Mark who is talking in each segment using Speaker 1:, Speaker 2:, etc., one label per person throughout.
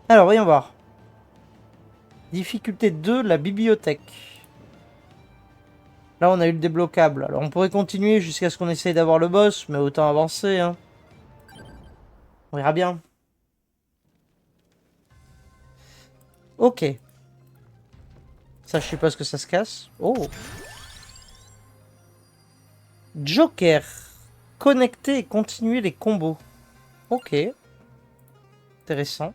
Speaker 1: Alors, voyons voir. Difficulté 2, la bibliothèque. Là, on a eu le débloquable. Alors, on pourrait continuer jusqu'à ce qu'on essaye d'avoir le boss, mais autant avancer, hein. On verra bien. Ok. Ça, je sais pas ce que ça se casse. Oh. Joker. Connecter et continuer les combos. Ok. Intéressant.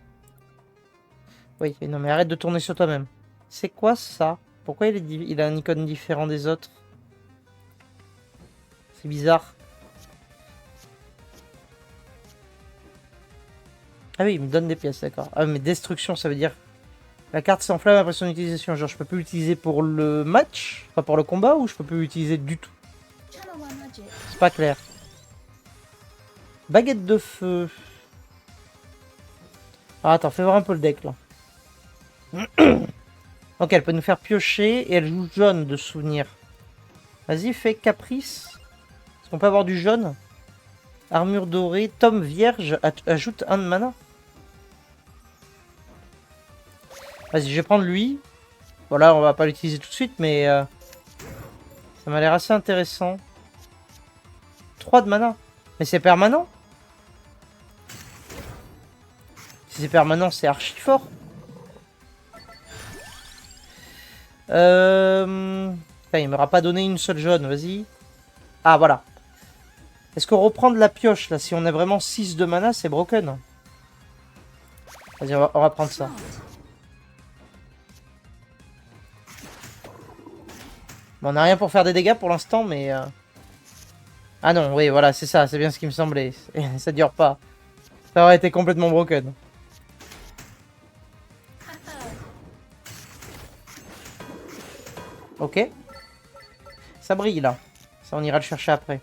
Speaker 1: Oui, non mais arrête de tourner sur toi-même. C'est quoi ça? Pourquoi il a un icône différent des autres? C'est bizarre. Ah oui, il me donne des pièces, d'accord. Ah mais destruction, ça veut dire... La carte s'enflamme après son utilisation. Genre, je peux plus l'utiliser pour le match, enfin pour le combat, ou je peux plus l'utiliser du tout. C'est pas clair. Baguette de feu. Ah, attends, fais voir un peu le deck, là. Ok, elle peut nous faire piocher, et elle joue jaune de souvenir. Vas-y, fais caprice. Est-ce qu'on peut avoir du jaune? Armure dorée, tome vierge, ajoute un de mana. Vas-y, je vais prendre lui. Voilà, on va pas l'utiliser tout de suite, mais ça m'a l'air assez intéressant. 3 de mana. Mais c'est permanent? Si c'est permanent, c'est archi fort. Putain, il m'aura pas donné une seule jaune, vas-y. Ah, voilà. Est-ce qu'on reprend de la pioche, là? Si on a vraiment 6 de mana, c'est broken. Vas-y, on va prendre ça. Bon, on n'a rien pour faire des dégâts pour l'instant, mais... Ah non, oui, voilà, c'est ça, c'est bien ce qui me semblait. Ça dure pas. Ça aurait été complètement broken. Ok. Ça brille, là. Ça, on ira le chercher après.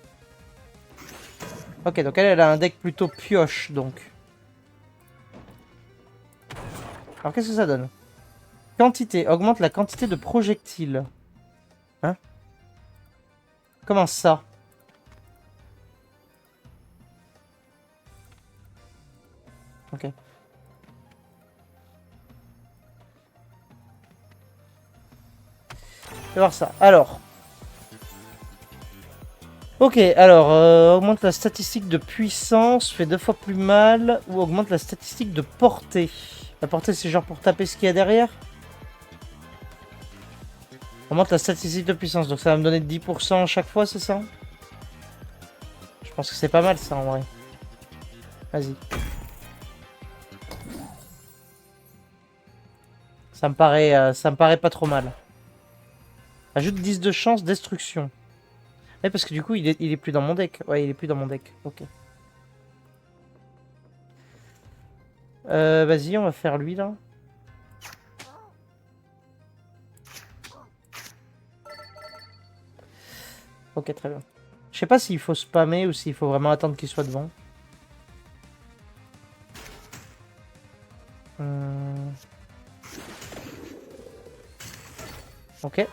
Speaker 1: Ok, donc elle a un deck plutôt pioche, donc. Alors, qu'est-ce que ça donne? Quantité. Augmente la quantité de projectiles. Hein? Comment ça? Ok. Je vais voir ça. Alors. Ok, alors, augmente la statistique de puissance, fait 2 fois plus mal, ou augmente la statistique de portée. La portée, c'est genre pour taper ce qu'il y a derrière. Augmente la statistique de puissance, donc ça va me donner 10% à chaque fois, c'est ça? Je pense que c'est pas mal ça en vrai. Vas-y. Ça me paraît pas trop mal. Ajoute 10 de chance, destruction. Ouais, parce que du coup, il est plus dans mon deck. Ouais, il est plus dans mon deck. Ok. Vas-y, on va faire lui, là. Ok, très bien. Je sais pas s'il faut spammer ou s'il faut vraiment attendre qu'il soit devant. Ok.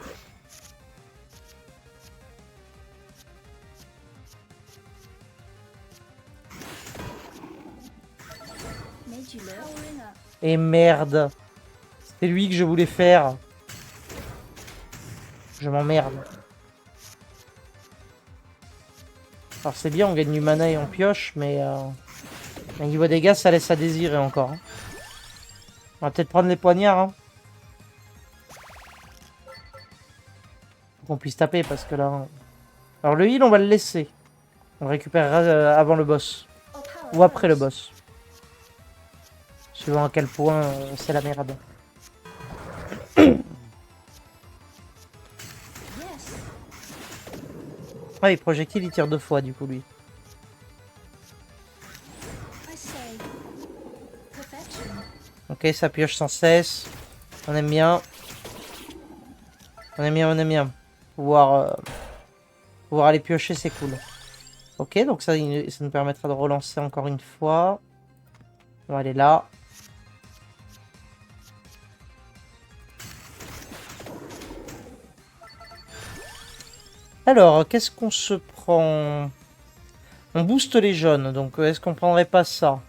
Speaker 1: Et merde. C'est lui que je voulais faire. Je m'emmerde. Alors c'est bien, on gagne du mana et on pioche, mais au niveau dégâts, ça laisse à désirer encore. Hein. On va peut-être prendre les poignards. Hein. Pour qu'on puisse taper, parce que là... Alors le heal, on va le laisser. On le récupérera avant le boss. Ou après le boss. Suivant à quel point c'est la merde. Ah, les projectiles, il tire 2 fois, du coup, lui. Ok, ça pioche sans cesse. On aime bien. On aime bien, on aime bien. Pouvoir aller piocher, c'est cool. Ok, donc ça nous permettra de relancer encore une fois. On va aller là. Alors, qu'est-ce qu'on se prend? On booste les jaunes, donc est-ce qu'on prendrait pas ça?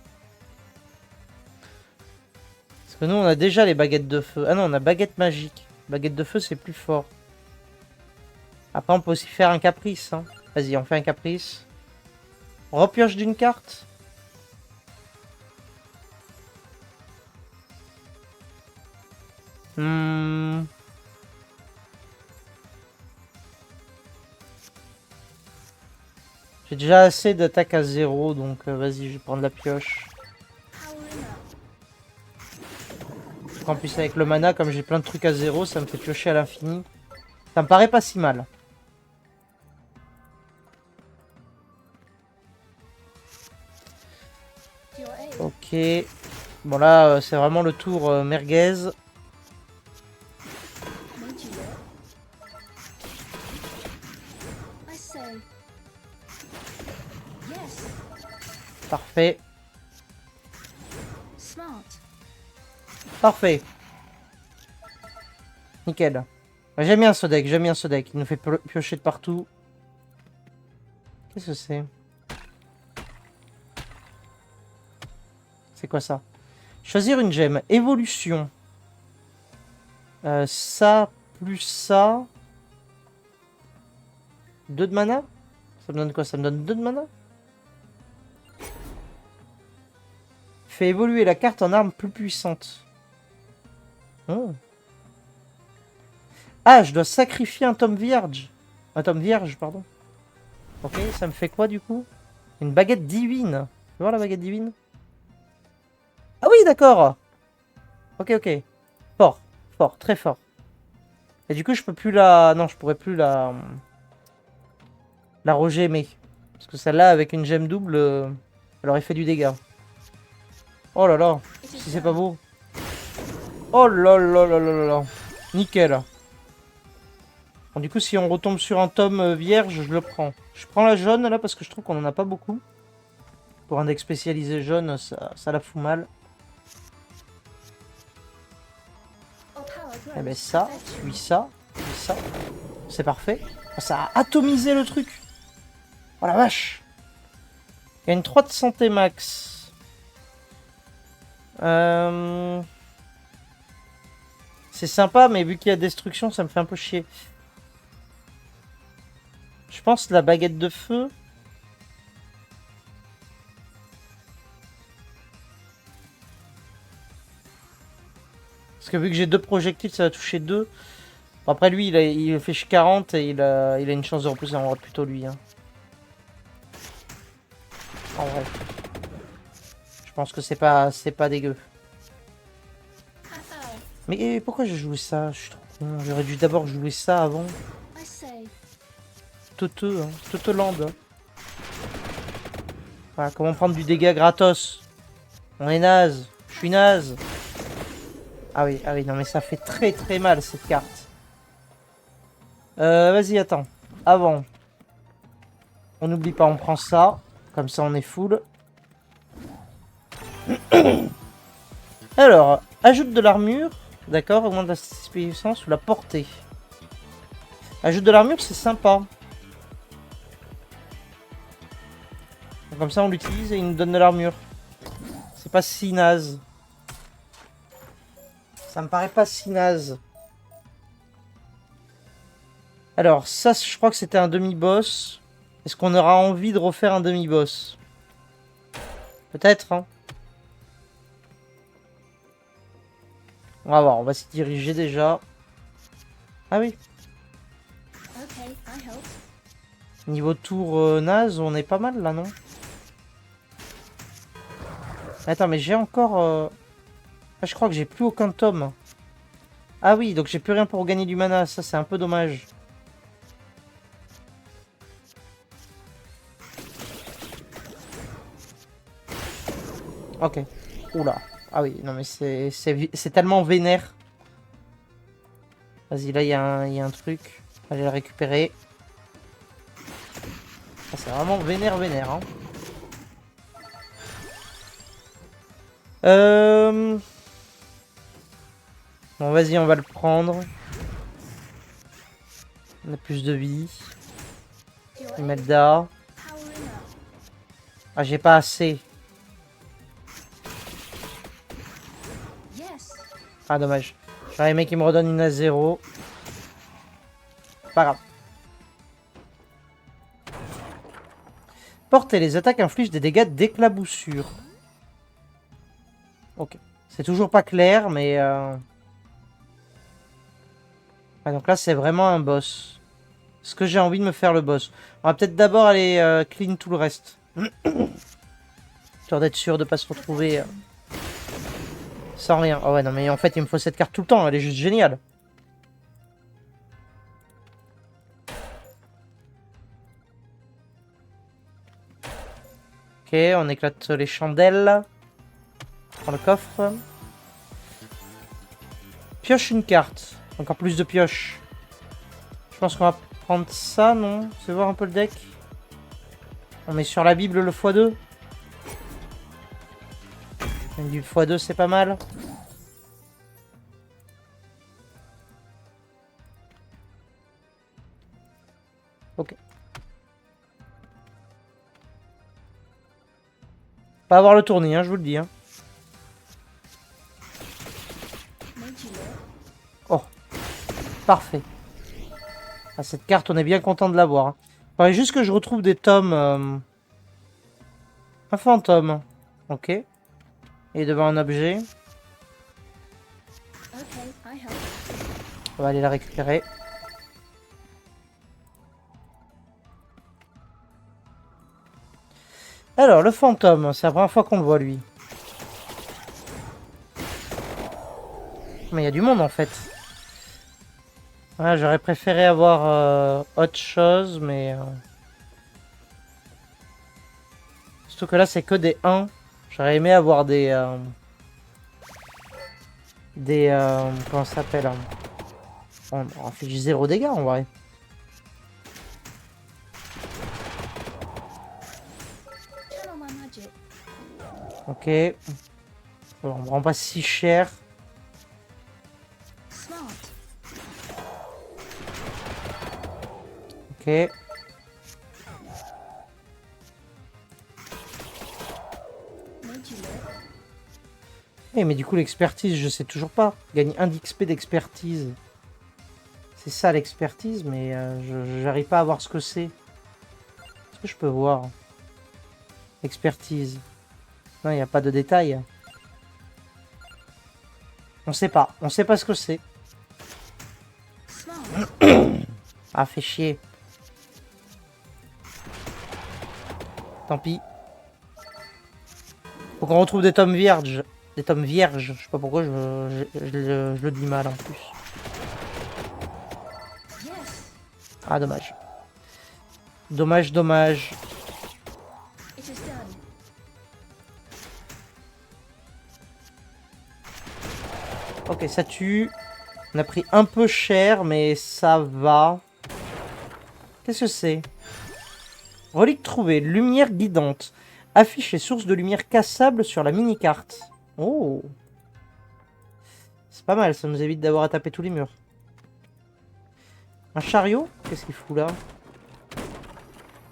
Speaker 1: Parce que nous, on a déjà les baguettes de feu. Ah non, on a baguette magique. Baguette de feu, c'est plus fort. Après, on peut aussi faire un caprice. Hein. Vas-y, on fait un caprice. On repioche d'une carte. J'ai déjà assez d'attaque à 0, donc vas-y, je vais prendre la pioche. En plus, avec le mana, comme j'ai plein de trucs à 0, ça me fait piocher à l'infini. Ça me paraît pas si mal. Ok. Bon là, c'est vraiment le tour merguez. Parfait. Parfait. Nickel. J'aime bien ce deck, j'aime bien ce deck. Il nous fait piocher de partout. Qu'est-ce que c'est? C'est quoi ça? Choisir une gemme. Évolution. Ça plus ça. 2 de mana? Ça me donne quoi? Ça me donne 2 de mana? Fait évoluer la carte en arme plus puissante. Oh. Ah, je dois sacrifier un tome vierge. Un tome vierge, pardon. Ok, ça me fait quoi du coup? Une baguette divine. Tu vois la baguette divine? Ah oui, d'accord. Ok, ok. Fort, fort, très fort. Et du coup, je peux plus la... Non, je pourrais plus la... La regémer. Parce que celle-là, avec une gemme double, elle aurait fait du dégât. Oh là là, si c'est pas beau. Oh là là là là là là. Nickel. Bon, du coup, si on retombe sur un tome vierge, je le prends. Je prends la jaune, là, parce que je trouve qu'on en a pas beaucoup. Pour un deck spécialisé jaune, ça la fout mal. Eh ben ça, puis ça, puis ça. C'est parfait. Ça a atomisé le truc. Oh la vache. Il y a une 3 de santé max. C'est sympa, mais vu qu'il y a destruction, ça me fait un peu chier. Je pense la baguette de feu. Parce que vu que j'ai 2 projectiles, ça va toucher 2. Bon, après lui, il fait 40 et il a une chance de repousser en vrai plutôt lui. Hein. En vrai. Je pense que c'est pas dégueu. Mais pourquoi j'ai joué ça? Je suis trop con. J'aurais dû d'abord jouer ça avant. Teuteux, hein. Teuteland. Hein. Voilà, comment prendre du dégât gratos? On est naze. Je suis naze. Ah oui, non mais ça fait très très mal cette carte. Vas-y, attends. Avant. On n'oublie pas, on prend ça. Comme ça, on est full. Alors, ajoute de l'armure. D'accord, augmente la puissance ou la portée. Ajoute de l'armure, c'est sympa. Comme ça, on l'utilise et il nous donne de l'armure. C'est pas si naze. Ça me paraît pas si naze. Alors, ça, je crois que c'était un demi-boss. Est-ce qu'on aura envie de refaire un demi-boss? Peut-être, hein. On va voir, on va s'y diriger déjà. Ah oui. Niveau tour naze, on est pas mal là, non? Attends, mais j'ai encore... Ah, je crois que j'ai plus aucun tome. Ah oui, donc j'ai plus rien pour gagner du mana. Ça, c'est un peu dommage. Ok. Oula. Ah oui, non mais c'est tellement vénère. Vas-y, là, il y a un truc. Allez le récupérer. Ah, c'est vraiment vénère, hein. Bon, vas-y, on va le prendre. On a plus de vie. Imelda. Ah, j'ai pas assez. Ah, dommage. J'aurais aimé qu'il me redonne une à 0. Pas grave. Porter les attaques infligent des dégâts d'éclaboussure. Ok. C'est toujours pas clair, mais... Ah, donc là, c'est vraiment un boss. Est-ce que j'ai envie de me faire le boss? On va peut-être d'abord aller clean tout le reste. Histoire d'être sûr de pas se retrouver sans rien. Oh ouais, non, mais en fait, il me faut cette carte tout le temps. Elle est juste géniale. Ok, on éclate les chandelles. On prend le coffre. Pioche une carte. Encore plus de pioches. Je pense qu'on va prendre ça, non? C'est voir un peu le deck. On met sur la Bible le x2. Du x2, c'est pas mal. Ok. Pas avoir le tournis, hein, je vous le dis. Hein. Oh. Parfait. Ah, cette carte, on est bien content de l'avoir. Hein. Faudrait juste que je retrouve des tomes. Un fantôme. Ok. Et devant un objet. On va aller la récupérer. Alors, le fantôme, c'est la première fois qu'on le voit, lui. Mais il y a du monde, en fait. Ouais, j'aurais préféré avoir autre chose, mais... Surtout que là, c'est que des 1. J'aurais aimé avoir des... comment ça s'appelle on fait 0 dégâts, en vrai. Ok. Bon, on me rend pas si cher. Ok. Eh, mais du coup, l'expertise, je sais toujours pas. Gagne 1 d'XP d'expertise. C'est ça l'expertise, mais j'arrive pas à voir ce que c'est. Est-ce que je peux voir? Expertise. Non, il n'y a pas de détails. On sait pas. On sait pas ce que c'est. Ah, fait chier. Tant pis. Faut qu'on retrouve des tomes vierges. Des tomes vierges. Je sais pas pourquoi je le dis mal en plus. Ah, dommage. Dommage, dommage. Ok, ça tue. On a pris un peu cher, mais ça va. Qu'est-ce que c'est? Relique trouvée. Lumière guidante. Affiche les sources de lumière cassables sur la mini-carte. Oh. C'est pas mal, ça nous évite d'avoir à taper tous les murs. Un chariot? Qu'est-ce qu'il fout là?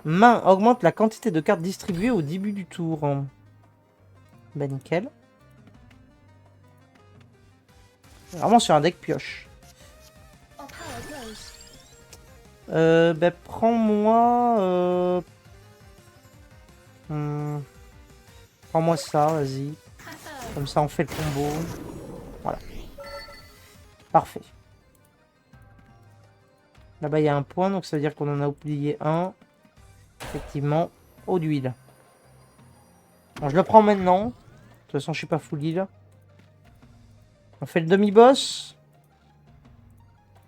Speaker 1: Main augmente la quantité de cartes distribuées au début du tour. Ben nickel. Vraiment sur un deck pioche. Ben prends-moi... Prends-moi ça, vas-y. Comme ça on fait le combo. Voilà. Parfait. Là-bas il y a un point, donc ça veut dire qu'on en a oublié un. Effectivement, eau d'huile. Bon, je le prends maintenant. De toute façon, je suis pas full heal. On fait le demi-boss.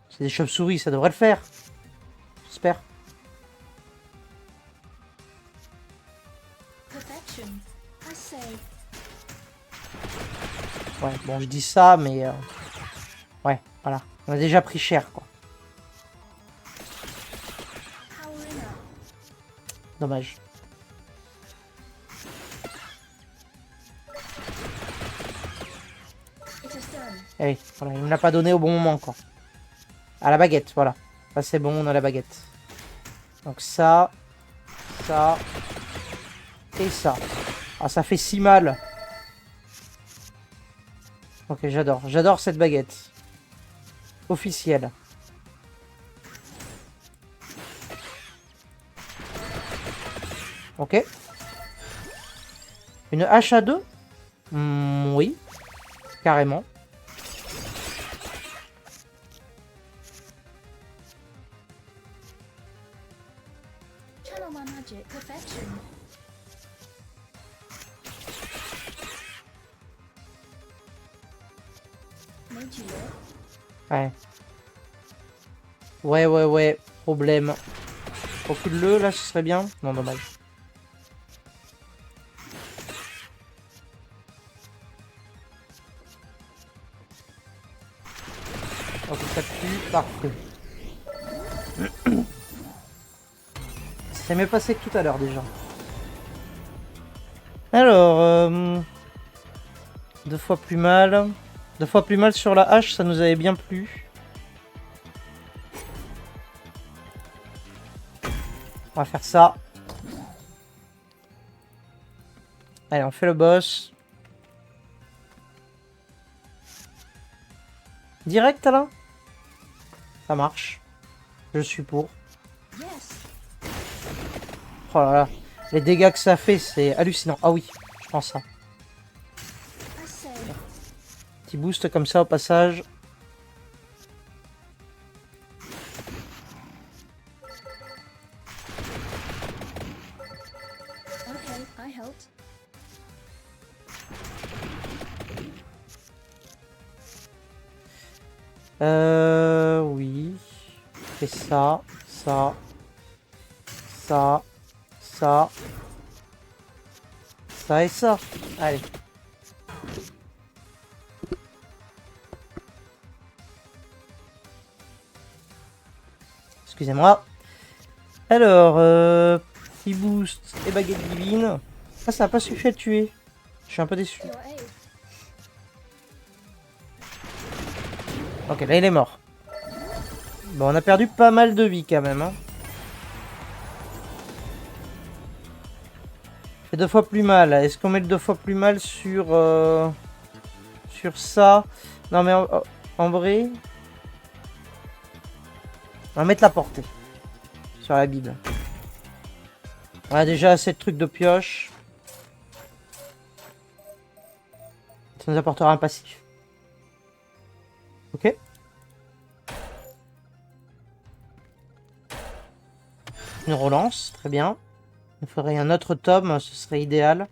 Speaker 1: C'est des chauves-souris, ça devrait le faire. J'espère. Ouais, bon, je dis ça, mais... Ouais, voilà. On a déjà pris cher, quoi. Dommage. Eh oui, voilà, il me l'a pas donné au bon moment encore. À la baguette, voilà. Ça c'est bon, on a la baguette. Donc ça, ça, et ça. Ah, ça fait si mal. Ok, j'adore. J'adore cette baguette. Officielle. Ok. Une hache à 2? Oui. Carrément.
Speaker 2: Channel my magic perfection. Made you look.
Speaker 1: Ouais. Ouais. Problème. Recule-le, là, ce serait bien. Non, dommage. Ok, ça tue. Parfait. Ça m'est passé que tout à l'heure, déjà. Alors, 2 fois plus mal. 2 fois plus mal sur la hache, ça nous avait bien plu. On va faire ça. Allez, on fait le boss. Direct, là? Ça marche. Je suis pour.
Speaker 2: Yes.
Speaker 1: Oh là là. Les dégâts que ça fait, c'est hallucinant. Ah oui, je prends ça.
Speaker 2: I say.
Speaker 1: Petit boost comme ça au passage.
Speaker 2: Okay, I helped.
Speaker 1: Oui. Et ça, ça, ça, ça, ça et ça. Allez. Excusez-moi. Alors, petit boost et baguette divine. Ah, ça n'a pas suffi à le tuer. Je suis un peu déçu.
Speaker 2: Your aid.
Speaker 1: Ok, là il est mort. Bon, on a perdu pas mal de vie quand même. Hein. Fait 2 fois plus mal. Est-ce qu'on met le 2 fois plus mal sur ça? Non mais en vrai, on va mettre la portée sur la Bible. On a déjà assez de trucs de pioche. Ça nous apportera un passif. Ok. Une relance, très bien. On ferait un autre tome, ce serait idéal.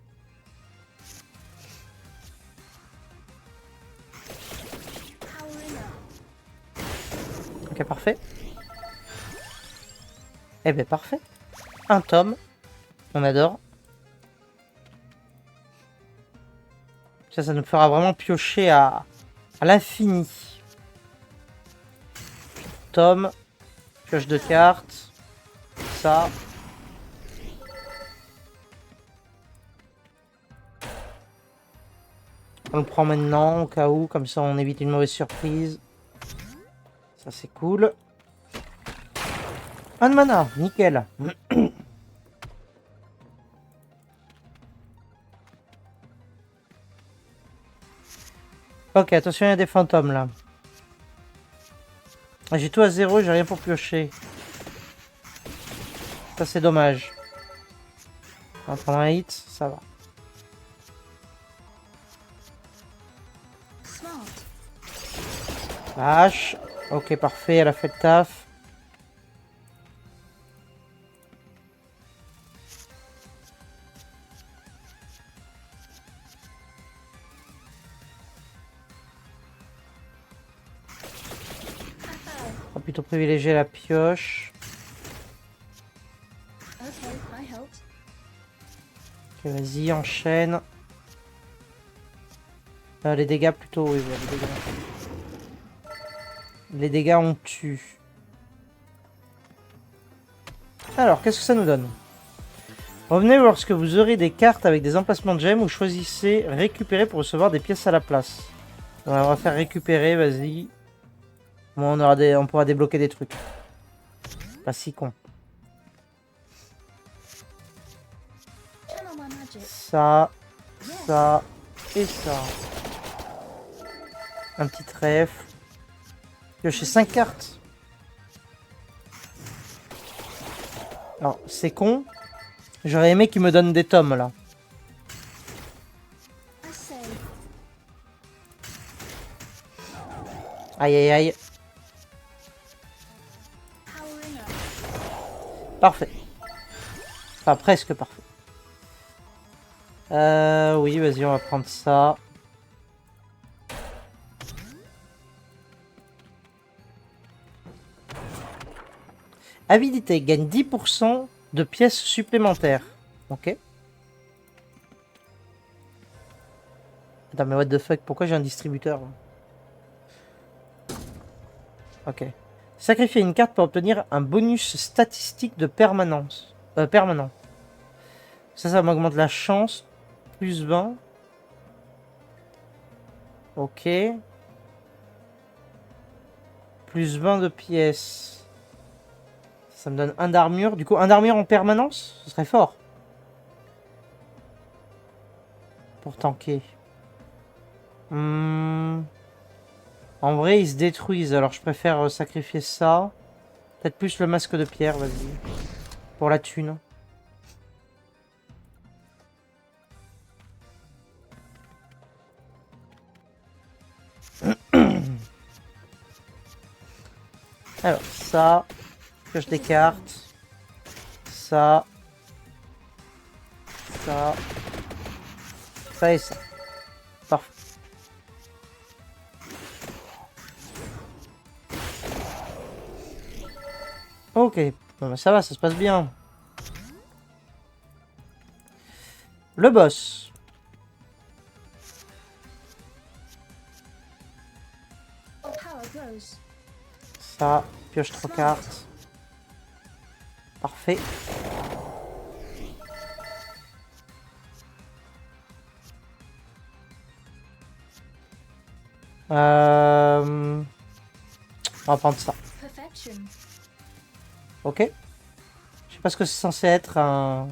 Speaker 2: Powering up.
Speaker 1: Ok, parfait. Eh ben parfait. Un tome. On adore. Ça nous fera vraiment piocher à l'infini. Tome. Pioche de cartes. Ça. On le prend maintenant au cas où, comme ça on évite une mauvaise surprise. Ça c'est cool. Un de mana, nickel. Ok, attention, il y a des fantômes là. J'ai tout à 0, j'ai rien pour piocher. Ça c'est dommage. On va prendre un hit, ça va.
Speaker 2: Smart.
Speaker 1: La hache. Ok, parfait, elle a fait le taf. On va plutôt privilégier la pioche.
Speaker 2: Okay, I helped.
Speaker 1: Ok, vas-y, enchaîne. Les dégâts plutôt, oui, ouais, les dégâts. Les dégâts on tue. Alors, qu'est-ce que ça nous donne? Revenez lorsque vous aurez des cartes avec des emplacements de gemmes ou choisissez récupérer pour recevoir des pièces à la place. Donc, on va faire récupérer, vas-y. Bon, on pourra débloquer des trucs. Pas si con.
Speaker 2: Channel my magic.
Speaker 1: Ça, ça et ça. Un petit trèfle. Piocher 5 cartes. Alors, c'est con. J'aurais aimé qu'il me donne des tomes, là.
Speaker 2: I say,
Speaker 1: Aïe, aïe, aïe.
Speaker 2: powering up.
Speaker 1: Parfait. Enfin, presque parfait. Oui, vas-y, on va prendre ça. Habilité, gagne 10% de pièces supplémentaires. Ok. Attends, mais what the fuck, pourquoi j'ai un distributeur là? Ok. Sacrifier une carte pour obtenir un bonus statistique de permanence. Permanent. Ça m'augmente la chance. Plus 20. Ok. Plus 20 de pièces. Ça me donne un d'armure. Du coup, un d'armure en permanence, ce serait fort. Pour tanker. En vrai, ils se détruisent. Alors, je préfère sacrifier ça. Peut-être plus le masque de pierre, vas-y. Pour la thune. Alors, ça. Pioche des cartes. Ça. Ça. Ça et ça. Parfait. Ok. Bon, bah, ça va, ça se passe bien. Le boss.
Speaker 2: Power grows.
Speaker 1: Ça. Pioche 3 cartes. Parfait. On va prendre ça.
Speaker 2: Perfection.
Speaker 1: Ok. Je sais pas ce que c'est censé être un...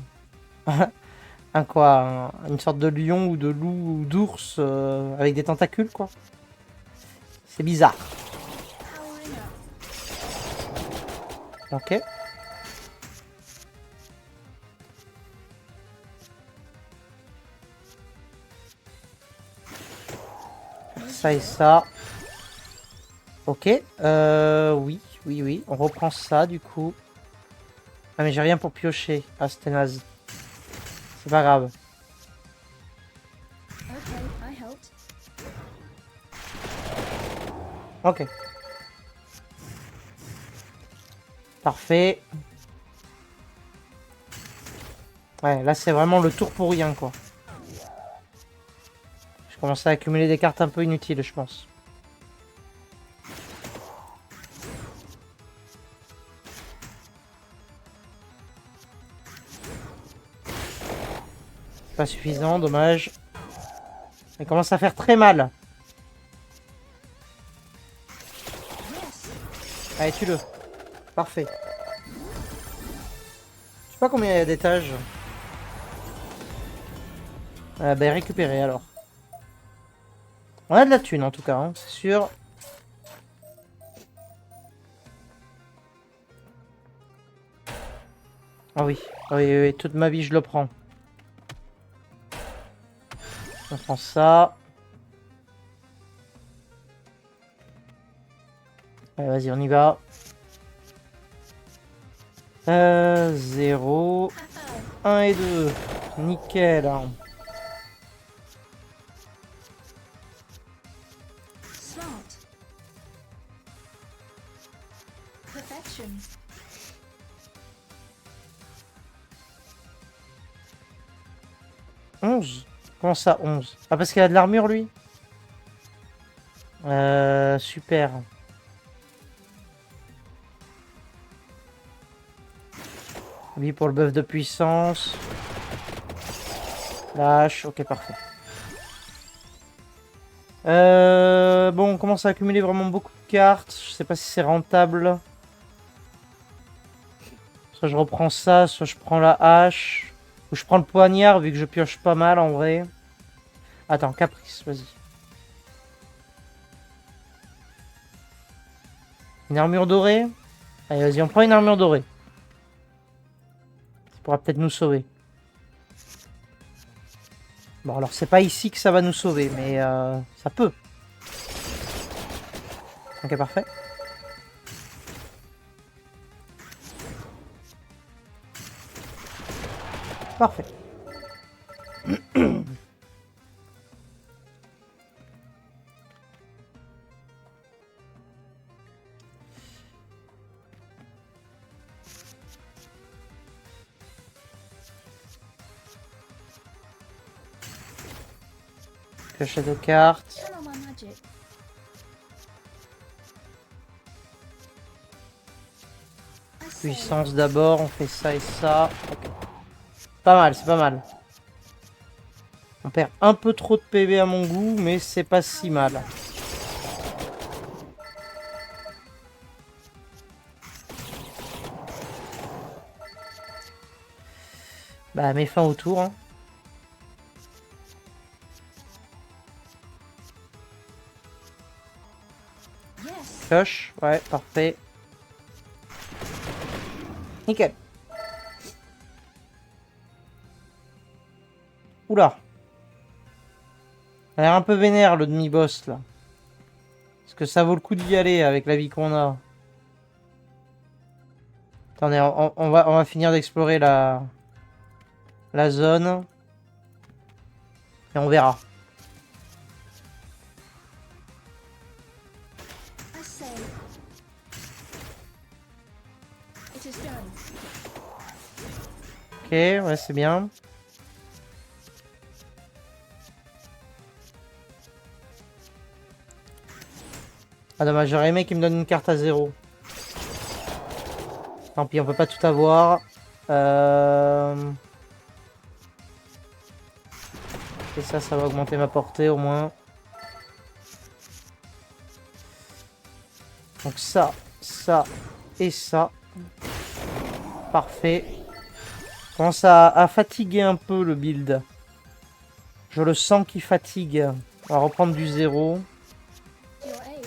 Speaker 1: un quoi, une sorte de lion ou de loup ou d'ours avec des tentacules quoi. C'est bizarre.
Speaker 2: Powering up.
Speaker 1: Ok. Ça et ça. Ok. Oui, oui, oui. On reprend ça du coup. Ah mais j'ai rien pour piocher. Ah c'était naze. C'est pas grave.
Speaker 2: Okay, I helped.
Speaker 1: Ok. Parfait. Ouais, là c'est vraiment le tour pour rien quoi. Je commence à accumuler des cartes un peu inutiles je pense. Pas suffisant, dommage. Ça commence à faire très mal.
Speaker 2: Yes.
Speaker 1: Allez, tue-le. Parfait. Je sais pas combien il y a d'étages. Bah récupérer alors. On a de la thune en tout cas, hein, c'est sûr. Ah oui. Ah oui, oui, oui, toute ma vie je le prends. On prend ça. Allez, vas-y, on y va. 0, 1 et 2. Nickel.
Speaker 2: Smart. Perfection.
Speaker 1: « 11 ». Comment ça, 11 ? Ah, parce qu'il a de l'armure, lui ? Super. Lui pour le buff de puissance. Lâche, ok, parfait. Bon, on commence à accumuler vraiment beaucoup de cartes. Je sais pas si c'est rentable. Soit je reprends ça, soit je prends la hache. Ou je prends le poignard vu que je pioche pas mal en vrai. Attends, caprice, vas-y. Une armure dorée. Allez, vas-y, on prend une armure dorée. Ça pourra peut-être nous sauver. Bon, alors c'est pas ici que ça va nous sauver, mais ça peut. Ok, parfait. Parfait. Piocher de cartes.
Speaker 2: Turn on my magic. I say,
Speaker 1: Puissance d'abord, on fait ça et ça. Ok. Pas mal, c'est pas mal. On perd un peu trop de PV à mon goût, mais c'est pas si mal. Bah, mets fin au tour. Hein.
Speaker 2: yes.
Speaker 1: Pioche, ouais, parfait. Nickel. Oula. Ça a l'air un peu vénère le demi-boss là. Est-ce que ça vaut le coup d'y aller avec la vie qu'on a? Attendez, on va finir d'explorer la zone. Et on verra.
Speaker 2: I say, it is done.
Speaker 1: Ok, ouais, c'est bien. Ah dommage, j'aurais aimé qu'il me donne une carte à 0. Tant pis, on peut pas tout avoir. Et ça va augmenter ma portée au moins. Donc ça et ça. Parfait. Commence à fatiguer un peu le build. Je le sens qu'il fatigue. On va reprendre du 0.
Speaker 2: To your aid.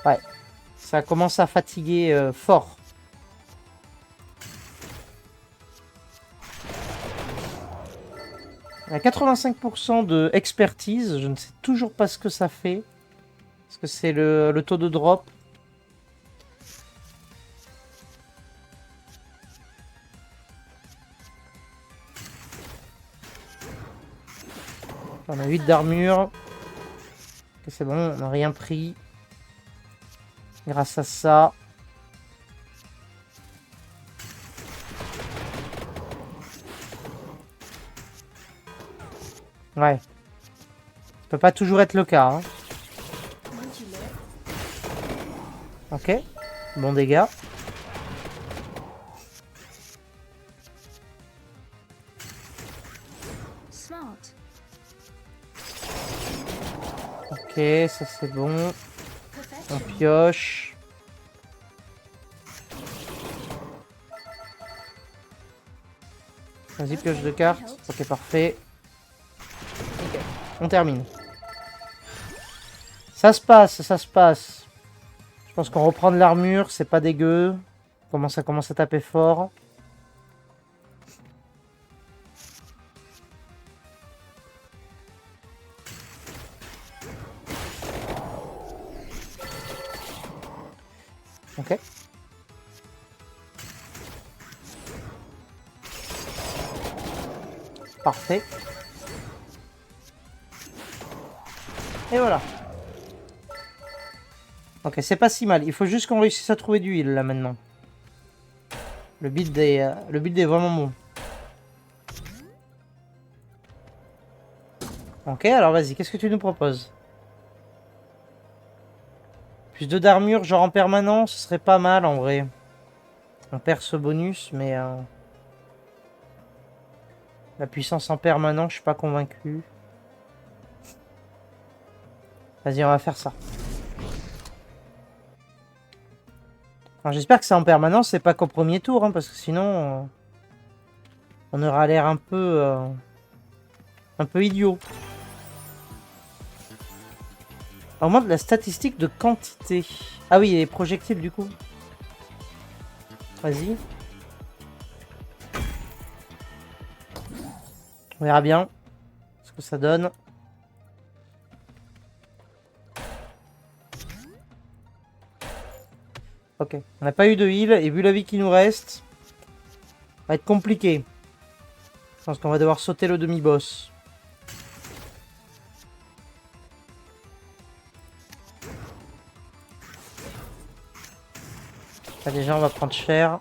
Speaker 1: Ouais. Ça commence à fatiguer fort. On a 85% de expertise. Je ne sais toujours pas ce que ça fait. Est-ce que c'est le taux de drop? On a 8 d'armure. Ok, c'est bon, on n'a rien pris. Grâce à ça. Ouais. Ça peut pas toujours être le cas. Hein.
Speaker 2: Mighty lord.
Speaker 1: Ok. Bon dégâts.
Speaker 2: Smart.
Speaker 1: Ok, ça c'est bon. On
Speaker 2: Perfection.
Speaker 1: pioche. Vas-y, pioche de cartes. Ok, parfait. Nickel. On termine. Ça se passe, ça se passe. Je pense qu'on reprend de l'armure, c'est pas dégueu. Ça commence à taper fort. Ok. Parfait. Et voilà. Ok, c'est pas si mal. Il faut juste qu'on réussisse à trouver du heal là maintenant. Le build est vraiment bon. Ok, alors vas-y, qu'est-ce que tu nous proposes? Plus 2 d'armure, genre en permanence, ce serait pas mal en vrai. On perd ce bonus, mais... la puissance en permanence, je suis pas convaincu. Vas-y, on va faire ça. Alors j'espère que c'est en permanence, c'est pas qu'au premier tour, hein, parce que sinon... on aura l'air un peu idiot. Augmente la statistique de quantité. Ah oui, les projectiles du coup. Vas-y. On verra bien ce que ça donne. Ok, on n'a pas eu de heal et vu la vie qui nous reste, ça va être compliqué. Je pense qu'on va devoir sauter le demi-boss. Là, déjà, on va prendre cher.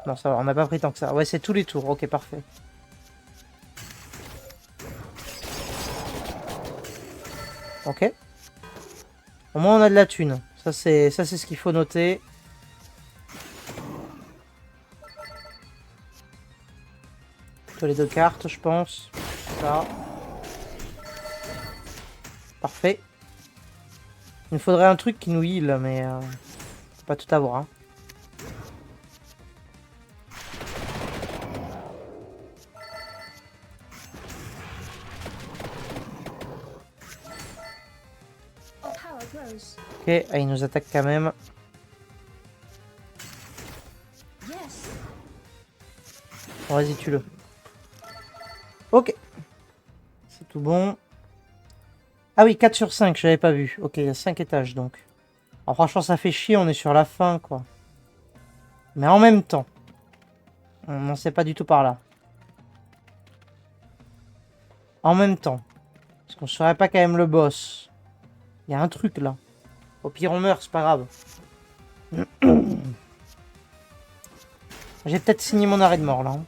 Speaker 1: Non, ça va, on n'a pas pris tant que ça. Ouais, c'est tous les tours. Ok, parfait. Ok. Au moins, on a de la thune. Ça, c'est ce qu'il faut noter. Plutôt les 2 cartes, je pense. Ça. Parfait. Il nous faudrait un truc qui nous heal, mais on peut pas tout avoir. Hein.
Speaker 2: Our power grows.
Speaker 1: Ok, ah, il nous attaque quand même.
Speaker 2: Yes.
Speaker 1: Bon, vas-y, tue-le. Ok. C'est tout bon. Ah oui, 4 sur 5, j'avais pas vu. Ok, il y a 5 étages donc. Alors franchement, ça fait chier, on est sur la fin, quoi. Mais en même temps, on n'en sait pas du tout par là. En même temps. Parce qu'on serait pas quand même le boss. Il y a un truc là. Au pire, on meurt, c'est pas grave. J'ai peut-être signé mon arrêt de mort là. Hein.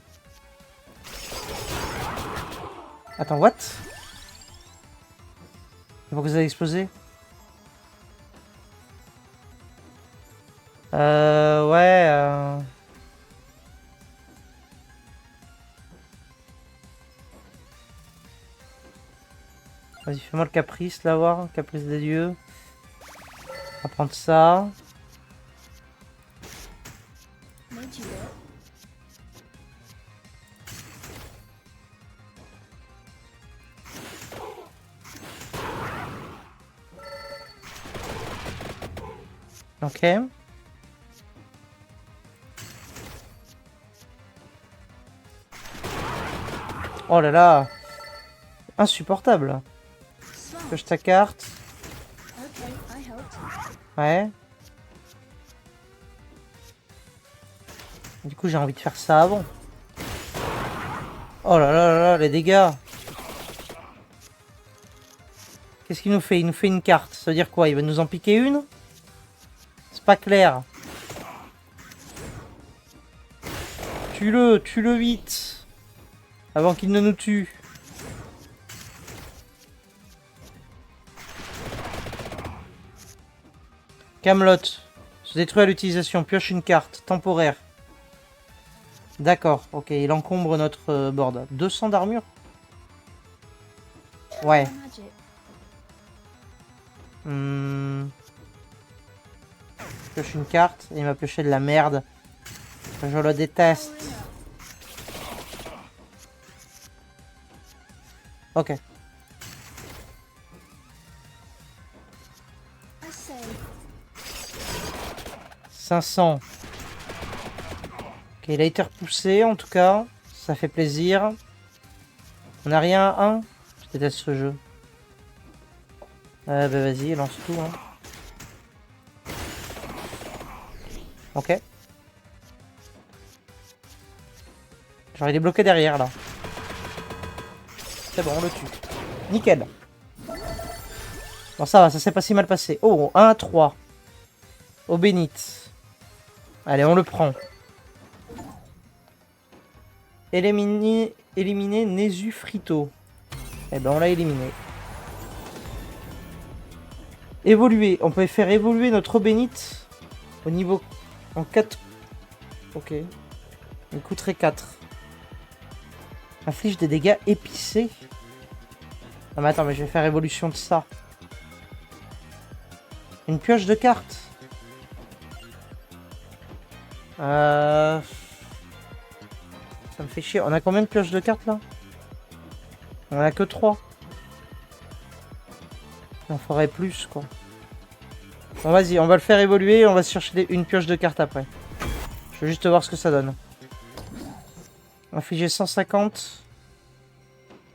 Speaker 1: Attends, what? Pourquoi ça a explosé? Ouais. Vas-y, fais-moi le caprice là, voir. Caprice des dieux. On va prendre ça.
Speaker 2: Made you do it.
Speaker 1: Ok. Oh là là. Insupportable.
Speaker 2: Smart.
Speaker 1: Pioche ta carte.
Speaker 2: Okay, I helped.
Speaker 1: Ouais. Du coup, j'ai envie de faire ça avant. Oh là là là là, les dégâts. Qu'est-ce qu'il nous fait? Il nous fait une carte. Ça veut dire quoi? Il va nous en piquer une? C'est pas clair. Tue-le vite. Avant qu'il ne nous tue. Camelot. Se détruit à l'utilisation. Pioche une carte. Temporaire. D'accord. Ok, il encombre notre board. 200 d'armure? Ouais.
Speaker 2: Magic.
Speaker 1: Pioche une carte. Il m'a pioché de la merde. Je le déteste. Ok.
Speaker 2: I say.
Speaker 1: 500. Ok, il a été repoussé en tout cas. Ça fait plaisir. On n'a rien à 1. Je déteste ce jeu. Bah vas-y, lance tout. Hein. Ok. Genre il est bloqué derrière là. C'est bon, on le tue. Nickel. Bon ça va, ça s'est pas si mal passé. Oh, 1 à 3. Au bénite. Allez, on le prend. Éliminer Nezu Frito. Eh ben on l'a éliminé. Évoluer. On peut faire évoluer notre bénite au niveau en 4. Ok. Il coûterait 4. Inflige des dégâts épicés. Non mais attends, mais je vais faire évolution de ça. Une pioche de cartes. Ça me fait chier. On a combien de pioches de cartes là? On a que 3. On ferait plus, quoi. Bon, vas-y, on va le faire évoluer. On va se chercher une pioche de cartes après. Je veux juste voir ce que ça donne. Infliger 150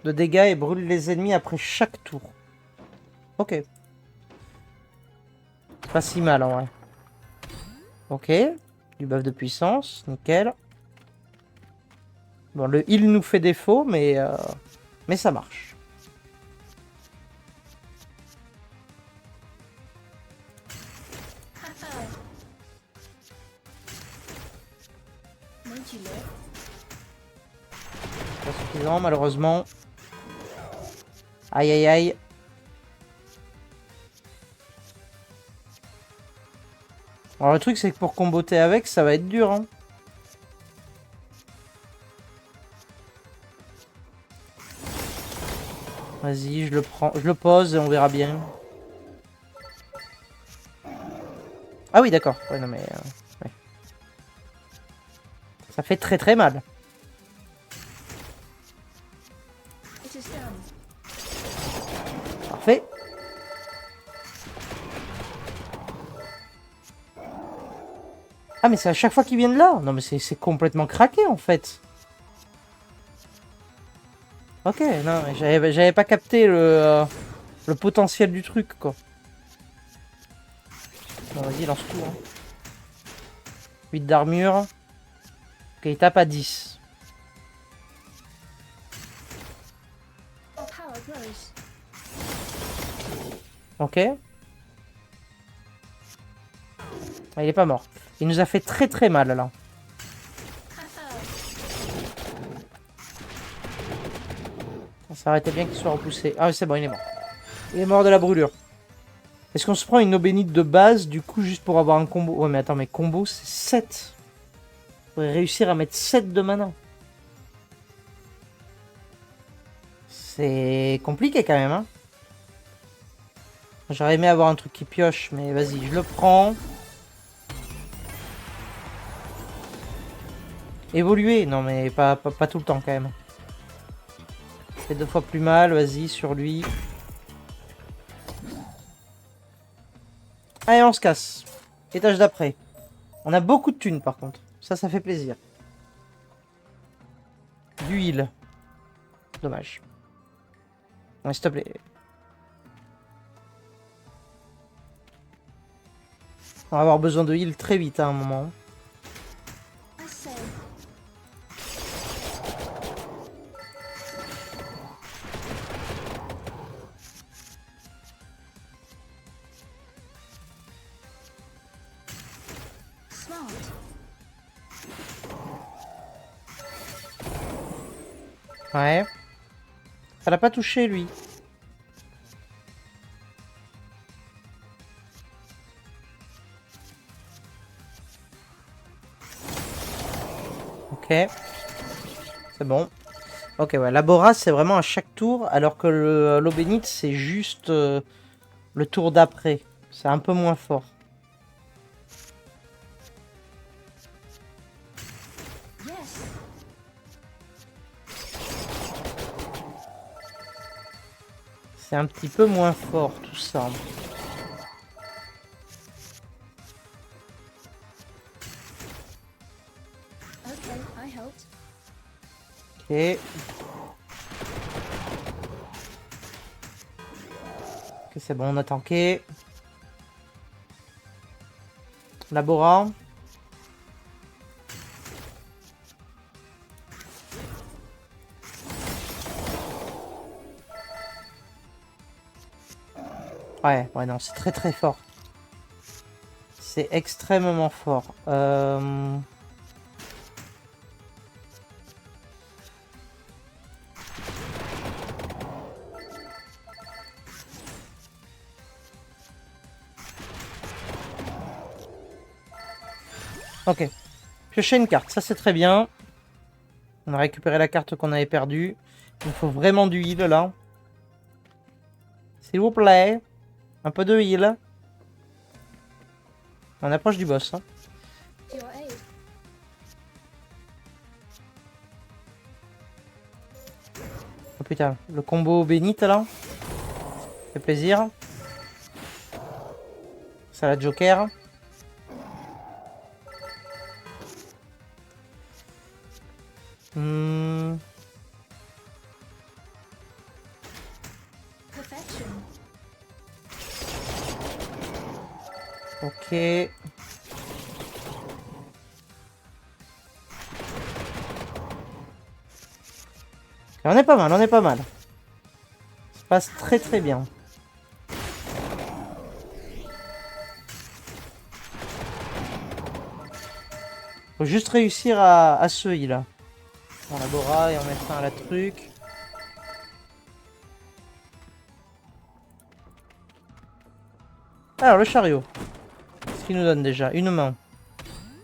Speaker 1: de dégâts et brûle les ennemis après chaque tour. Ok. Pas si mal, en vrai. Ok. Du buff de puissance. Nickel. Bon, le heal nous fait défaut, mais ça marche.
Speaker 2: Made you live.
Speaker 1: Pas suffisant, malheureusement. Aïe, aïe, aïe. Alors, le truc, c'est que pour comboter avec, ça va être dur, hein. Vas-y, je le prends, je le pose et on verra bien. Ah oui, d'accord. Ouais, non, mais... ouais. Ça fait très très mal.
Speaker 2: It is done.
Speaker 1: Parfait. Ah, mais c'est à chaque fois qu'ils viennent là. Non, mais c'est complètement craqué, en fait. Ok, non, mais j'avais pas capté le potentiel du truc, quoi. Bon, vas-y, lance tout, hein. 8 d'armure. Ok, il tape à 10.
Speaker 2: Our power grows.
Speaker 1: Ok. Ah, il est pas mort. Il nous a fait très très mal, là. Ça aurait été bien qu'il soit repoussé. Ah, c'est bon, il est mort. Il est mort de la brûlure. Est-ce qu'on se prend une eau bénite de base, du coup, juste pour avoir un combo? Ouais, mais attends, mais combo, c'est 7. On pourrait réussir à mettre 7 de mana. C'est compliqué, quand même, hein. J'aurais aimé avoir un truc qui pioche, mais vas-y, je le prends. Évoluer? Non, mais pas tout le temps, quand même. Fait 2 fois plus mal, vas-y, sur lui. Allez, on se casse. Étage d'après. On a beaucoup de thunes, par contre. Ça fait plaisir. Du heal. Dommage. Ouais, s'il te plaît. On va avoir besoin de heal très vite à un moment.
Speaker 2: I say. Smart.
Speaker 1: Ouais. Ça l'a pas touché, lui. Ok. C'est bon. Ok, ouais. Labora, c'est vraiment à chaque tour, alors que l'eau bénite, c'est juste le tour d'après. C'est un peu moins fort.
Speaker 2: Yes.
Speaker 1: C'est un petit peu moins fort, tout ça.
Speaker 2: Okay, I helped.
Speaker 1: Ok. Ok, c'est bon, on a tanké. Labora. Ouais, non, c'est très très fort. C'est extrêmement fort. Ok. Piocher une carte, ça c'est très bien. On a récupéré la carte qu'on avait perdue. Il faut vraiment du heal là. S'il vous plaît. Un peu de heal. On approche du boss. Hein.
Speaker 2: To your aid.
Speaker 1: Oh putain, le combo bénite là. Ça fait plaisir. Ça la Joker. Hmm.
Speaker 2: Perfection.
Speaker 1: Ok. On est pas mal, on est pas mal. Ça se passe très très bien. Faut juste réussir à se heal. On la Bora et on met fin à la truc. Alors le chariot. Qu'est-ce qu'il nous donne déjà? Une main.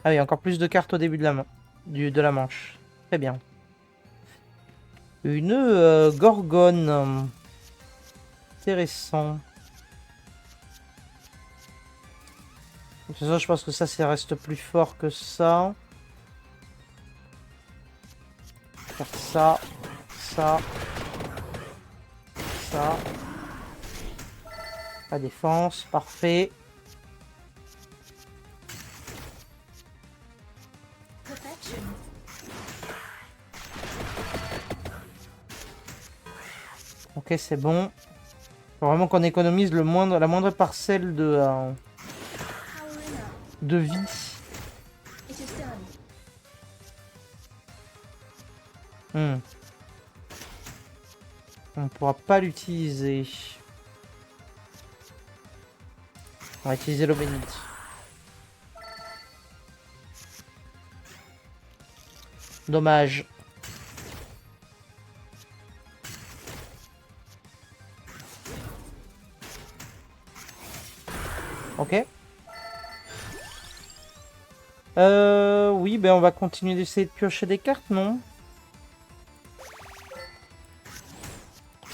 Speaker 1: Ah oui, encore plus de cartes au début de la main. De la manche. Très bien. Une gorgone. Intéressant. De toute façon, je pense que ça reste plus fort que ça. Faire ça. Ça. Ça. La défense. Parfait.
Speaker 2: Perfection.
Speaker 1: Ok, c'est bon. Faut vraiment qu'on économise la moindre parcelle
Speaker 2: Powering up.
Speaker 1: de vie.
Speaker 2: It is done.
Speaker 1: Hmm. On ne pourra pas l'utiliser. On va utiliser l'eau bénite. Dommage. Ok. Oui, ben on va continuer d'essayer de piocher des cartes, non?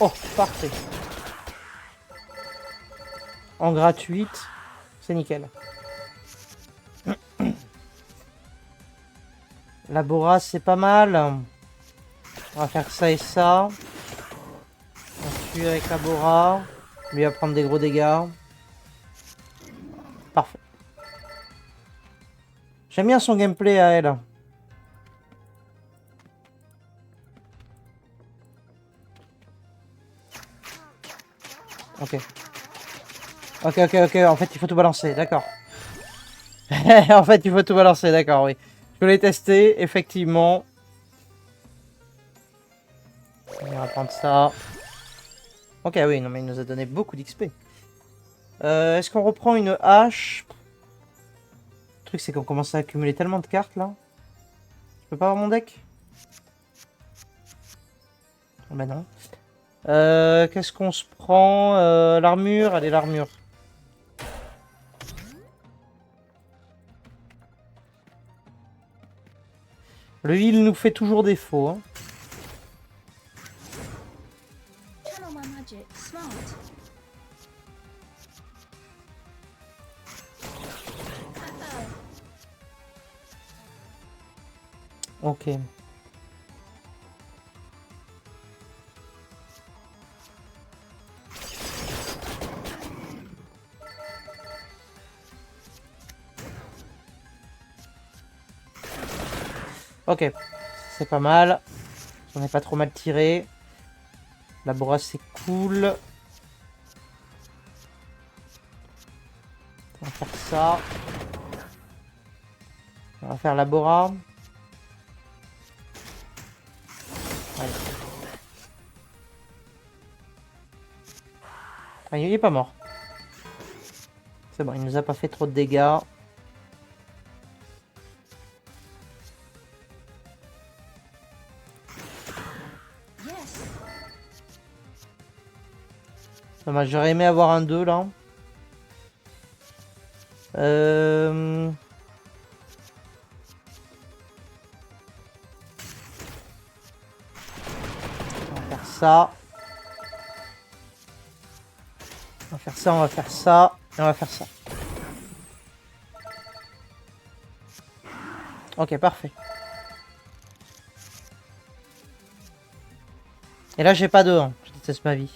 Speaker 1: Oh, parfait. En gratuite, c'est nickel. La Bora, c'est pas mal. On va faire ça et ça. On tue avec la Bora. Lui va prendre des gros dégâts. Parfait. J'aime bien son gameplay à elle. Ok. Ok, ok, ok. En fait, il faut tout balancer. D'accord. En fait, il faut tout balancer. D'accord, oui. Je l'ai testé, effectivement. On va prendre ça. Ok, oui, non, mais il nous a donné beaucoup d'XP. Est-ce qu'on reprend une hache? Le truc, c'est qu'on commence à accumuler tellement de cartes, là. Je peux pas avoir mon deck? Oh, bah non. Qu'est-ce qu'on se prend? L'armure? Allez, l'armure. Le heal nous fait toujours défaut. Hein.
Speaker 2: Channel my magic. Smart.
Speaker 1: Ok. Ok. C'est pas mal. On n'est pas trop mal tiré. La Bora, c'est cool. On va faire ça. On va faire la Bora. Allez. Ah, il est pas mort. C'est bon, il nous a pas fait trop de dégâts.
Speaker 2: Yes.
Speaker 1: Dommage, j'aurais aimé avoir un 2 là. On va faire ça. On va faire ça, on va faire ça. Et on va faire ça. Ok, parfait. Et là, j'ai pas de 1. Je déteste ma vie.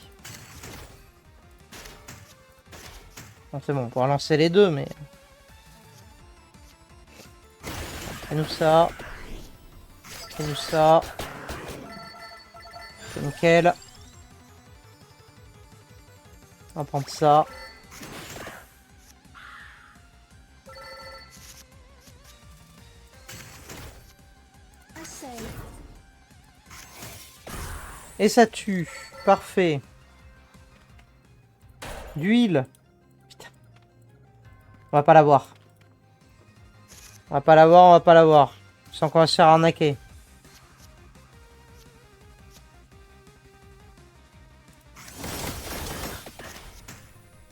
Speaker 1: Bon, c'est bon, on pourra lancer les deux, mais... Fais-nous ça. Fais-nous ça. C'est nickel. On va prendre ça.
Speaker 2: I say,
Speaker 1: Et ça tue. Parfait. D'huile. Putain. On va pas l'avoir. On va pas l'avoir, on va pas l'avoir. Sans qu'on va se faire arnaquer.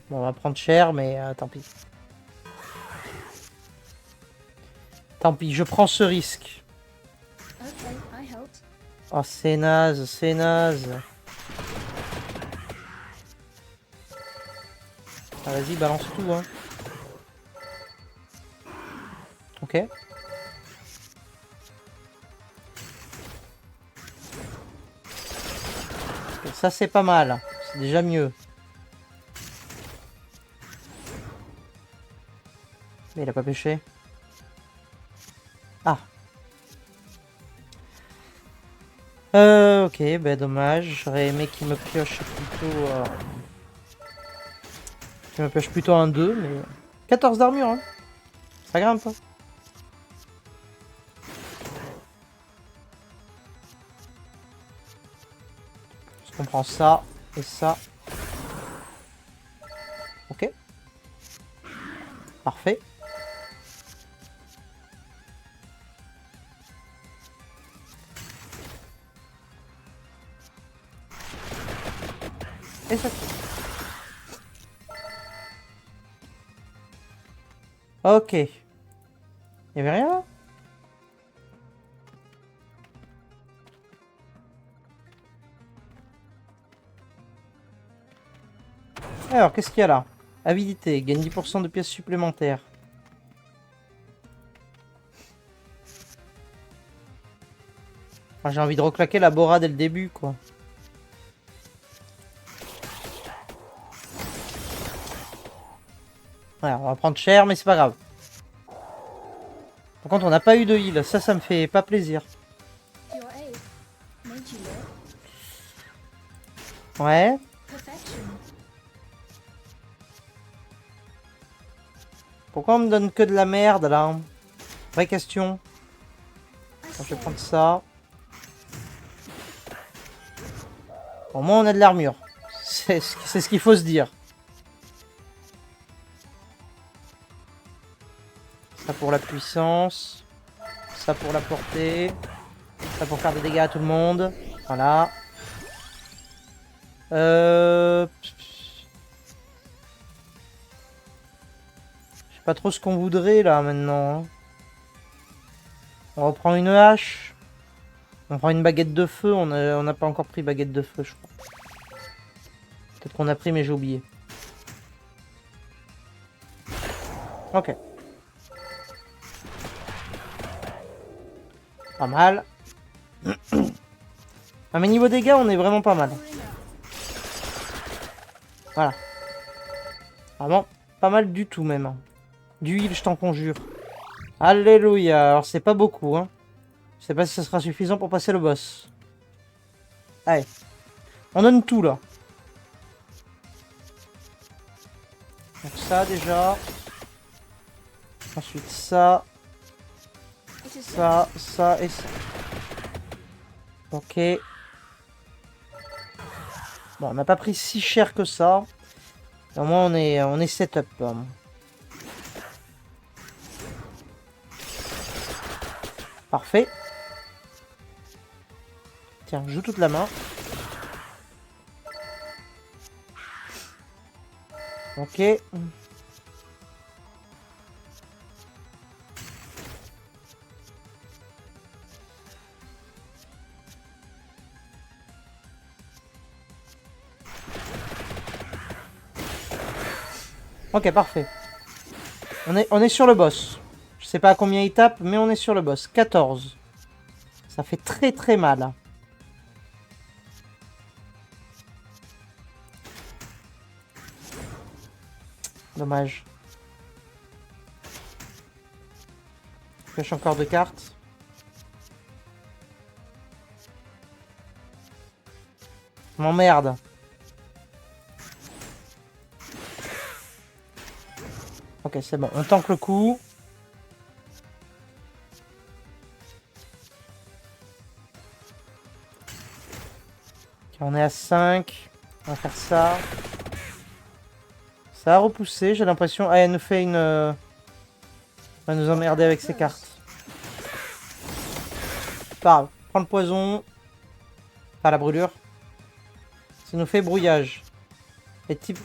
Speaker 1: Bon, on va prendre cher, mais tant pis. Tant pis, je prends ce risque.
Speaker 2: okay, I helped.
Speaker 1: Oh, c'est naze, c'est naze. Ah, vas-y, balance tout, hein. Ok. Et ça, c'est pas mal. C'est déjà mieux. Mais il a pas pêché. Ah. Ok, bah dommage. J'aurais aimé qu'il me pioche plutôt... qu'il me pioche plutôt un 2, mais... 14 d'armure, hein. Ça grimpe, hein. On prend ça et ça. Ok. Parfait. Et ça. Ok. Il y avait rien là? Alors, qu'est-ce qu'il y a là? Avidité, gagne 10% de pièces supplémentaires. Enfin, j'ai envie de reclaquer la Bora dès le début, quoi. Voilà, on va prendre cher, mais c'est pas grave. Par contre, on n'a pas eu de heal. Ça me fait pas plaisir.
Speaker 2: Your aid made you live.
Speaker 1: Ouais.
Speaker 2: Perfection.
Speaker 1: Pourquoi on me donne que de la merde, là? Vraie question.
Speaker 2: I
Speaker 1: Bon, je
Speaker 2: say,
Speaker 1: vais prendre ça. Au moins, on a de l'armure. C'est ce qu'il faut se dire. Ça pour la puissance. Ça pour la portée. Ça pour faire des dégâts à tout le monde. Voilà. Je sais pas trop ce qu'on voudrait là maintenant. Hein. On reprend une hache. On prend une baguette de feu. On n'a pas encore pris baguette de feu, je crois. Peut-être qu'on a pris, mais j'ai oublié. Ok. Pas mal. Ah, mais niveau dégâts, on est vraiment pas mal. Voilà. Vraiment pas mal du tout même. Du heal, je t'en conjure. Alléluia. Alors c'est pas beaucoup, hein. Je sais pas si ça sera suffisant pour passer le boss. Allez. On donne tout là. Donc ça déjà. Ensuite ça.
Speaker 2: it is
Speaker 1: Ça, ça et ça. Ok. Bon, on n'a pas pris si cher que ça. Au moins on est setup. Parfait. Tiens, joue toute la main. Ok. Ok, parfait. On est sur le boss. Je sais pas à combien il tape, mais on est sur le boss. 14. Ça fait très très mal. Dommage. Je pioche encore 2 cartes. M'emmerde. Ok, c'est bon. On tank le coup. Ok, on est à 5. On va faire ça. Ça a repoussé, j'ai l'impression. Ah, elle nous fait une... Elle va nous emmerder avec ses cartes. Pas grave. Prends le poison. Pas la brûlure. Ça nous fait brouillage. Les types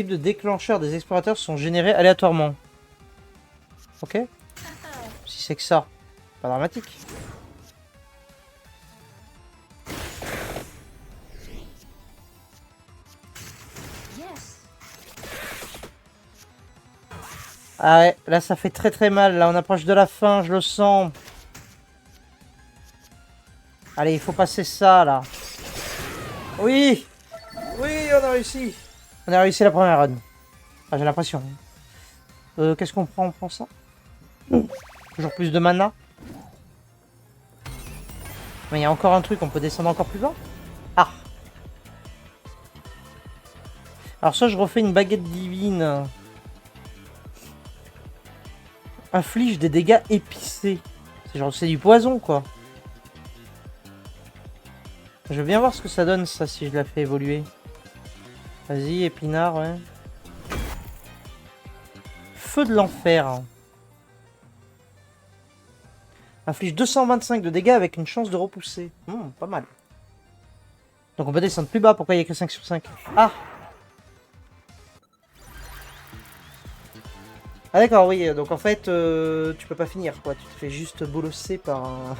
Speaker 1: de déclencheurs des explorateurs sont générés aléatoirement. Ok. Si c'est que ça. Pas dramatique.
Speaker 2: Yes.
Speaker 1: Ah ouais, là ça fait très mal. Là on approche de la fin, je le sens. Allez, il faut passer ça là. Oui. Oui, on a réussi. On a réussi la première run. Ah, j'ai l'impression. Qu'est-ce qu'on prend? On prend ça. Toujours plus de mana. Mais il y a encore un truc, on peut descendre encore plus bas. Ah. Alors ça, je refais une baguette divine. Inflige des dégâts épicés. C'est genre, c'est du poison, quoi. Je veux bien voir ce que ça donne, ça, si je la fais évoluer. Vas-y, épinard, ouais. Feu de l'enfer. Inflige 225 de dégâts avec une chance de repousser. Pas mal. Donc on peut descendre plus bas. Pourquoi il n'y a que 5 sur 5? Ah. Ah d'accord, oui. Donc en fait, tu peux pas finir, quoi. Tu te fais juste bolosser par un...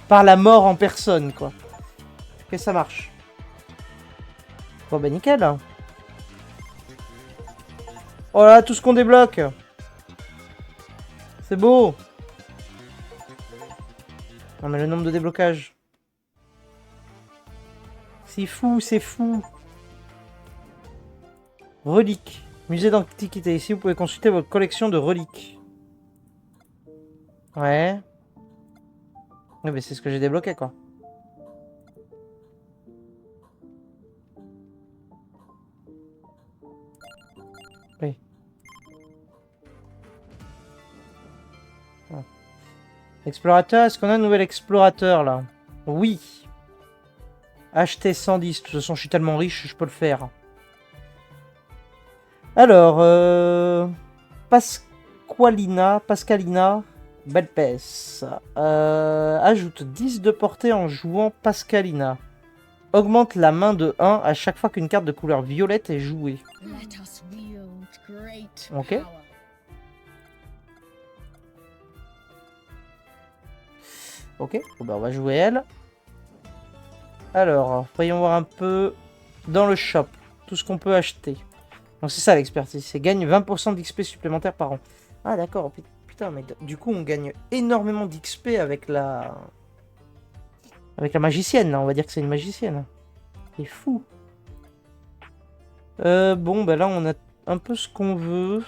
Speaker 1: par la mort en personne, quoi. Ok, ça marche. Bon bah nickel. Oh là, tout ce qu'on débloque. C'est beau. Non mais le nombre de déblocages. C'est fou, c'est fou. Reliques. Musée d'Antiquité. Ici, vous pouvez consulter votre collection de reliques. Ouais. Oui, mais c'est ce que j'ai débloqué, quoi. Oui. Ouais. Explorateur, est-ce qu'on a un nouvel explorateur, là? Oui. Acheter 110. De toute façon, je suis tellement riche, je peux le faire. Alors, Pascalina, Belpès. Ajoute 10 de portée en jouant Pascalina. Augmente la main de 1 à chaque fois qu'une carte de couleur violette est jouée. Ok. Ok, bon, bah, on va jouer elle. Alors, voyons voir un peu dans le shop. Tout ce qu'on peut acheter. Donc c'est ça l'expertise, c'est gagne 20% d'XP supplémentaire par an. Ah d'accord, putain, mais du coup on gagne énormément d'XP avec la... Avec la magicienne, là. On va dire que c'est une magicienne. C'est fou. Bon, bah là on a un peu ce qu'on veut.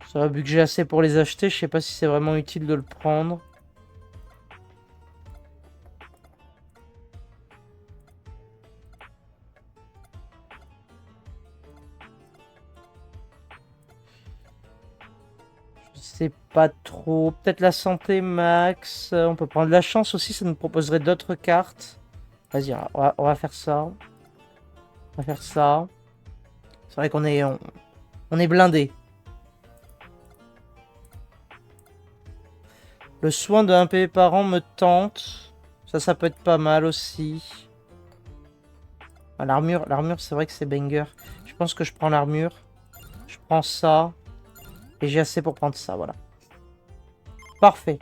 Speaker 1: Ça va, vu que j'ai assez pour les acheter, je sais pas si c'est vraiment utile de le prendre. Je sais pas trop. Peut-être la santé max. On peut prendre la chance aussi, ça nous proposerait d'autres cartes. Vas-y, on va faire ça. On va faire ça. C'est vrai qu'on est, on est blindé. Le soin de 1 PV par an me tente. Ça peut être pas mal aussi. Ah, l'armure, c'est vrai que c'est banger. Je pense que je prends l'armure. Je prends ça. Et j'ai assez pour prendre ça, voilà. Parfait.